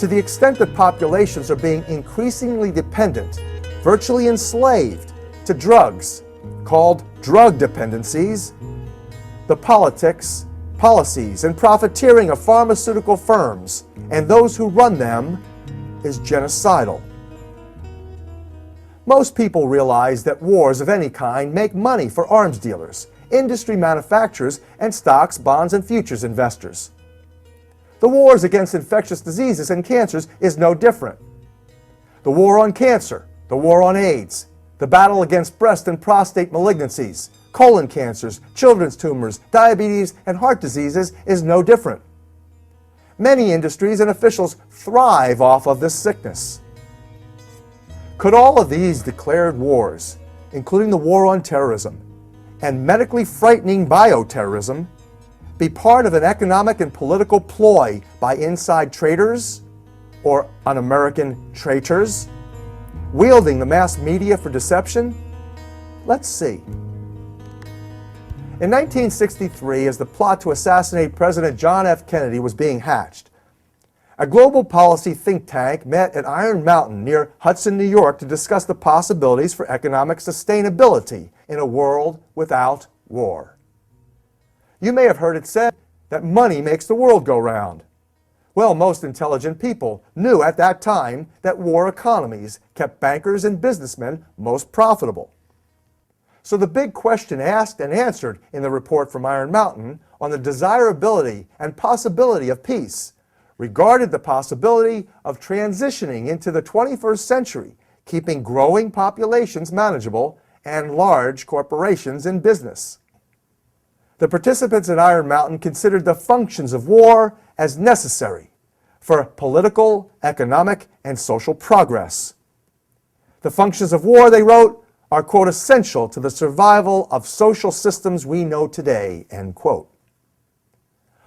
To the extent that populations are being increasingly dependent, virtually enslaved, to drugs, called drug dependencies, the politics, policies, and profiteering of pharmaceutical firms and those who run them is genocidal. Most people realize that wars of any kind make money for arms dealers, industry manufacturers, and stocks, bonds, and futures investors. The wars against infectious diseases and cancers is no different. The war on cancer, the war on AIDS, the battle against breast and prostate malignancies, colon cancers, children's tumors, diabetes, and heart diseases is no different. Many industries and officials thrive off of this sickness. Could all of these declared wars, including the war on terrorism and medically frightening bioterrorism, be part of an economic and political ploy by inside traders or un-American traitors, wielding the mass media for deception? Let's see. In 1963, as the plot to assassinate President John F. Kennedy was being hatched, a global policy think tank met at Iron Mountain near Hudson, New York to discuss the possibilities for economic sustainability in a world without war. You may have heard it said that money makes the world go round. Well, most intelligent people knew at that time that war economies kept bankers and businessmen most profitable. So the big question asked and answered in the report from Iron Mountain on the desirability and possibility of peace regarded the possibility of transitioning into the 21st century, keeping growing populations manageable and large corporations in business. The participants at Iron Mountain considered the functions of war as necessary for political, economic, and social progress. The functions of war, they wrote, are, quote, essential to the survival of social systems we know today, end quote.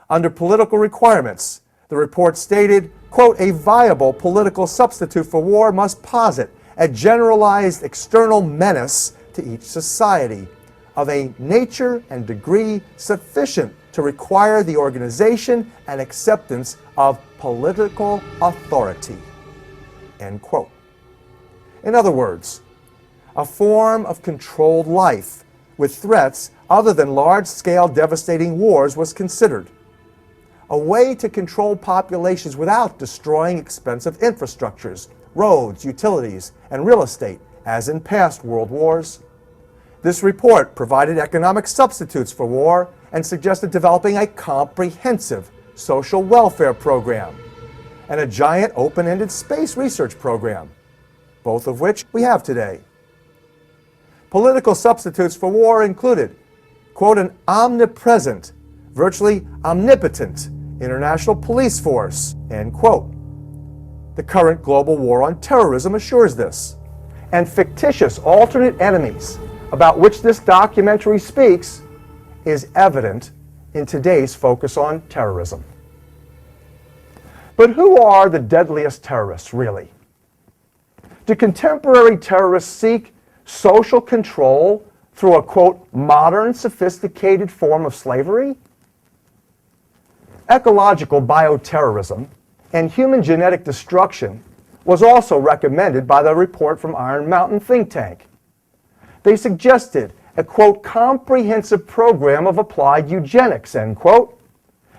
Under political requirements, the report stated, quote, a viable political substitute for war must posit a generalized external menace to each society of a nature and degree sufficient to require the organization and acceptance of political authority, end quote. In other words, a form of controlled life with threats other than large-scale devastating wars was considered. A way to control populations without destroying expensive infrastructures, roads, utilities, and real estate, as in past world wars. This report provided economic substitutes for war and suggested developing a comprehensive social welfare program and a giant open-ended space research program, both of which we have today. Political substitutes for war included, quote, an omnipresent, virtually omnipotent international police force, end quote. The current global war on terrorism assures this. And fictitious alternate enemies, about which this documentary speaks, is evident in today's focus on terrorism. But who are the deadliest terrorists, really? Do contemporary terrorists seek social control through a, quote, modern, sophisticated form of slavery? Ecological bioterrorism and human genetic destruction was also recommended by the report from Iron Mountain think tank. They suggested a, quote, comprehensive program of applied eugenics, end quote.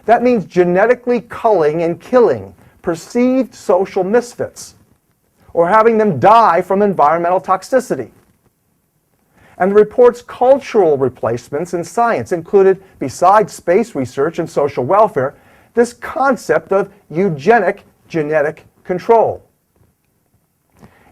That means genetically culling and killing perceived social misfits or having them die from environmental toxicity. And the report's cultural replacements in science included, besides space research and social welfare, this concept of eugenic genetic control.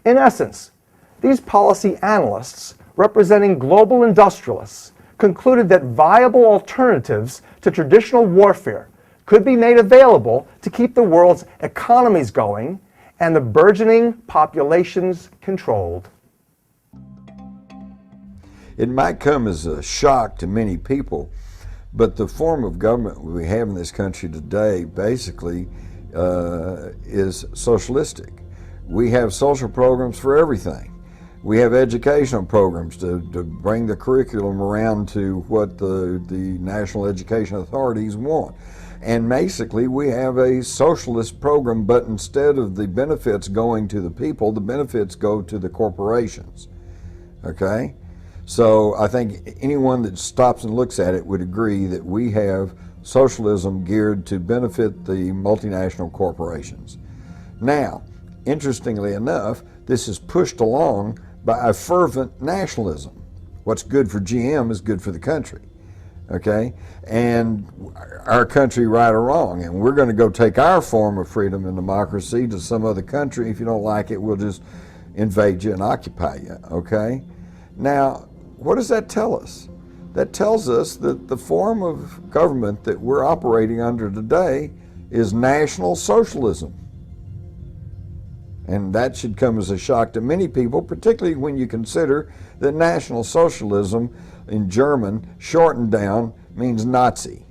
In essence, these policy analysts, representing global industrialists, concluded that viable alternatives to traditional warfare could be made available to keep the world's economies going and the burgeoning populations controlled. It might come as a shock to many people, but the form of government we have in this country today basically is socialistic. We have social programs for everything. We have educational programs to bring the curriculum around to what the national education authorities want. And basically, we have a socialist program, but instead of the benefits going to the people, the benefits go to the corporations. Okay? So I think anyone that stops and looks at it would agree that we have socialism geared to benefit the multinational corporations. Now, interestingly enough, this is pushed along by a fervent nationalism. What's good for GM is good for the country. Okay? And our country, right or wrong, and we're going to go take our form of freedom and democracy to some other country. If you don't like it, we'll just invade you and occupy you. Okay? Now, what does that tell us? That tells us that the form of government that we're operating under today is National Socialism. And that should come as a shock to many people, particularly when you consider that National Socialism in German, shortened down, means Nazi.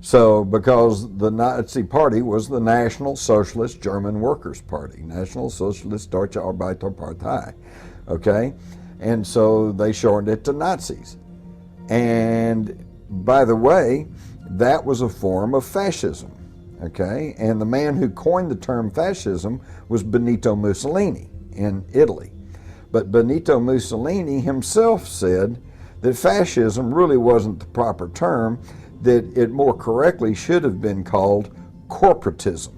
So, because the Nazi Party was the National Socialist German Workers' Party, National Socialist Deutsche Arbeiterpartei, okay? And so they shortened it to Nazis. And by the way, that was a form of fascism, okay? And the man who coined the term fascism was Benito Mussolini in Italy. But Benito Mussolini himself said that fascism really wasn't the proper term, that it more correctly should have been called corporatism.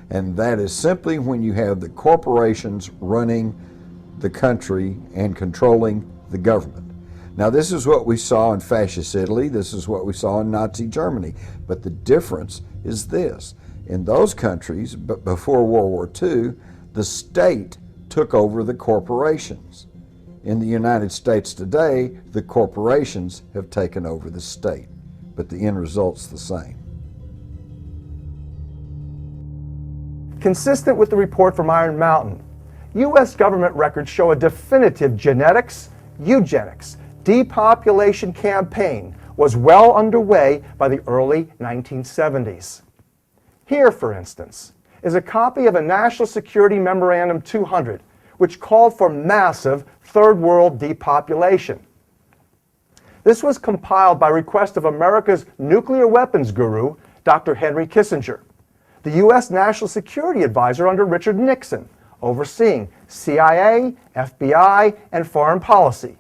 And that is simply when you have the corporations running the country and controlling the government. Now, this is what we saw in fascist Italy. This is what we saw in Nazi Germany. But the difference is this. In those countries, but before World War II, the state took over the corporations. In the United States today, the corporations have taken over the state. But the end result's the same. Consistent with the report from Iron Mountain, U.S. government records show a definitive genetics, eugenics, depopulation campaign was well underway by the early 1970s. Here, for instance, is a copy of a National Security Memorandum 200, which called for massive Third World depopulation. This was compiled by request of America's nuclear weapons guru, Dr. Henry Kissinger, the U.S. National Security Advisor under Richard Nixon, overseeing CIA, FBI, and foreign policy.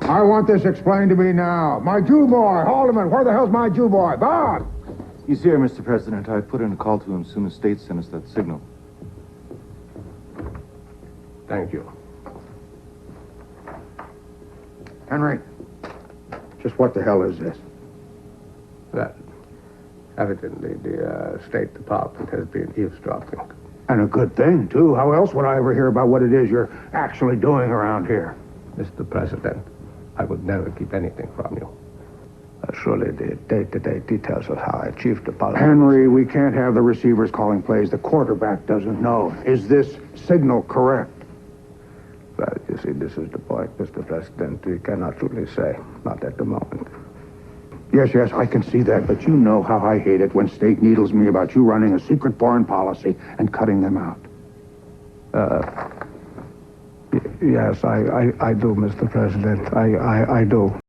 I want this explained to me now. My Jew boy, Haldeman, where the hell's my Jew boy? Bob! He's here, Mr. President. I put in a call to him as soon as State sent us that signal. Thank you. Henry, just what the hell is this? That evidently the State Department has been eavesdropping. And a good thing, too. How else would I ever hear about what it is you're actually doing around here? Mr. President, I would never keep anything from you. Surely the day-to-day details of how I achieved the policy. Henry, we can't have the receivers calling plays the quarterback doesn't know. Is this signal correct? Well, you see, this is the point, Mr. President. We cannot truly say, not at the moment. Yes, I can see that, but you know how I hate it when State needles me about you running a secret foreign policy and cutting them out. Yes, I do, Mr. President. I do.